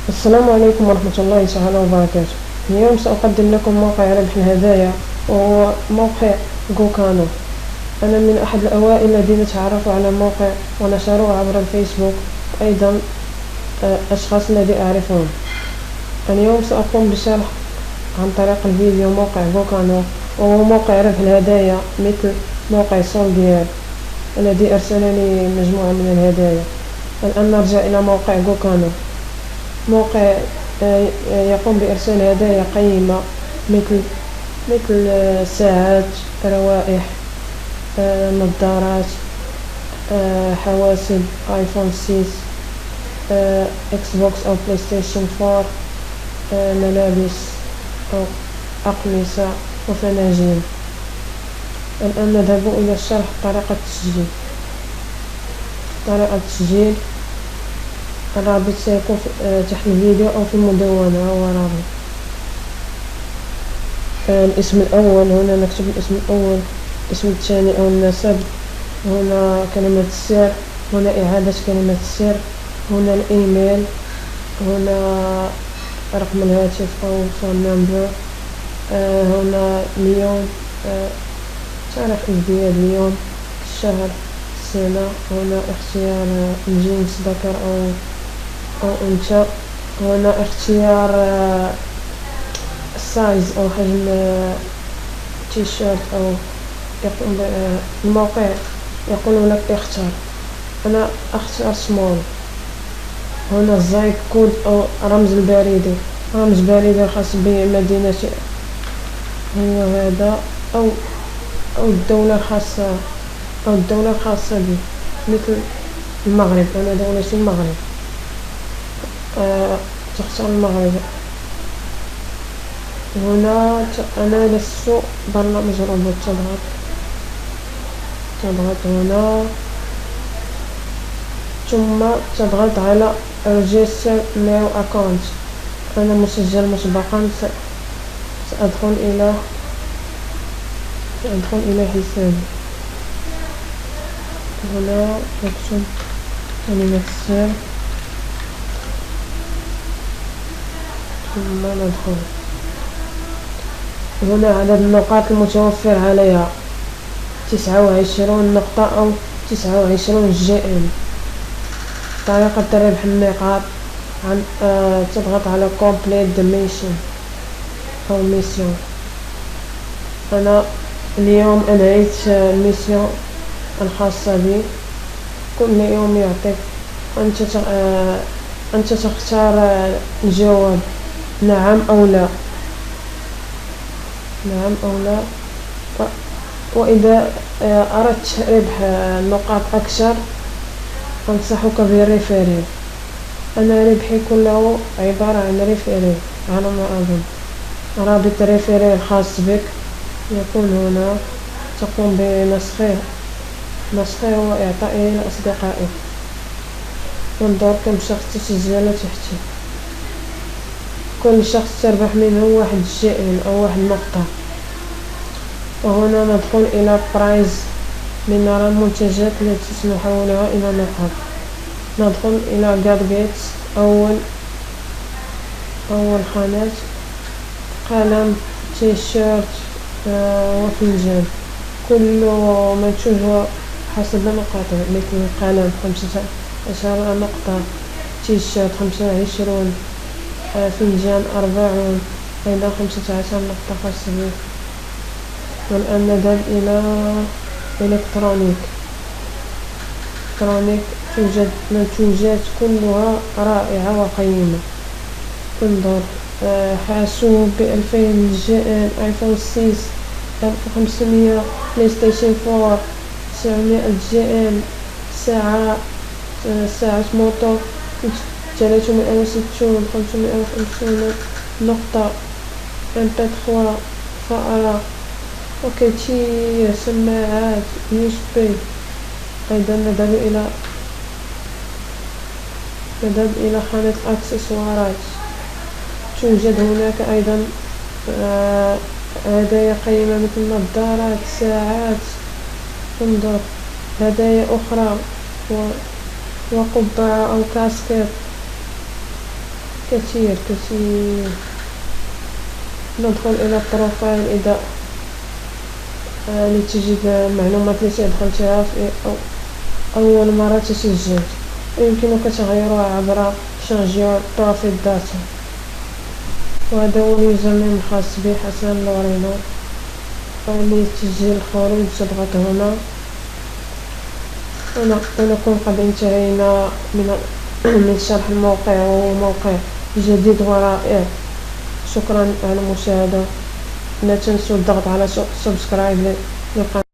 السلام عليكم ورحمة الله تعالى وبركاته. اليوم سأقدم لكم موقع ربح الهدايا، وهو موقع غوكانو. أنا من أحد الأوائل الذين تعرفوا على الموقع ونشروه عبر الفيسبوك، وأيضا أشخاص الذي أعرفهم. اليوم سأقوم بشرح عن طريق الفيديو موقع غوكانو، وهو موقع ربح الهدايا مثل موقع سولدير الذي أرسلني مجموعة من الهدايا. الآن نرجع إلى موقع غوكانو. موقع يقوم بإرسال هدايا قيمة مثل ساعات، روائح، نظارات، حواسب آيفون 6، اكس بوكس أو بلاي ستيشن 4، ملابس أو أقمصة وفناجين. الآن نذهب إلى شرح طريقة التسجيل. الرابط سيكون تحت الفيديو أو في المدونة. هو رابط الاسم الأول، هنا نكتب الاسم الأول، الاسم الثاني أو النسب، هنا كلمة السر، هنا إعادة كلمة السر، هنا الإيميل، هنا رقم الهاتف أو فون نمبر، هنا اليوم، تاريخ الازدياد، اليوم، الشهر، السنة، هنا اختيار الجنس ذكر أو أنثى، هنا اختيار السايز أو حجم تيشيرت أو الموقع يقول لك اختار. أنا أختار سمول. هنا الزايد كود أو رمز بريدي خاص بمدينتي، هو هذا أو الدولة الخاصة بي، مثل المغرب. أنا دولتي المغرب، تختار المغرب. هنا أنا لست برنامج روبوت، تضغط هنا، ثم تضغط على register new account. أنا مسجل مسبقا، سأدخل إلى حسابي. هنا نكتب كلمة السر، ثم ندخل. هنا عدد النقاط المتوفر عليها 29 نقطة أو 29 GM. طريقة ربح النقاط عن تضغط على complete the mission أو mission. أنا اليوم أنهيت الميسيون الخاصة بي. كل يوم يعطيك أنت تختار الجواب نعم أو لا. وإذا أردت ربح نقاط أكثر أنصحك بالريفيري. أنا ربحي كله عبارة عن ريفيري على ما أظن. رابط الريفيري الخاص بك يكون هنا، تقوم بنسخه وإعطائه لأصدقائك. انظر كم شخص تسجل تحتي. كل شخص تربح منه 1 GM أو 1 نقطة. وهنا ندخل إلى برايز لنرى المنتجات التي سنحولها إلى نقاط. ندخل إلى جادجيتس. أول خانات قلم، تيشيرت، وفنجان. كل منتوج حسب نقاطه، مثل القلم 15 نقطة، تيشيرت 25، فنجان 40، أيضا 15 نقطة خاصة به. والآن نذهب إلى إلكترونيك. توجد منتوجات كلها رائعة وقيمة. انظر، حاسوب ب2000 GM، آيفون 6 1500، بلاي ستيشن 4 900 GM، ساعة موتو 360 550 نقطة، MP3 فأرة وكثير، سماعات USB. أيضا نذهب إلى خانة الأكسسوارات. توجد هناك أيضا هدايا قيمة مثل نظارات، ساعات. انظر، هدايا أخرى وقبعة أو كاسكيت. كثير ندخل إلى البروفايل إذا لتجد معلومات التي أدخلتها في أول مرة تسجلت، ويمكنك تغييرها عبر شانجيو بروفيل داتا. وهذا هو اليوزرنيم الخاص بي حسن لورينو. لتسجيل الخروج تضغط هنا، ونكون قد انتهينا من شرح الموقع، وهو موقع جديد ورائع. شكرا على المشاهدة، لا تنسوا الضغط على سبسكرايب للقناة.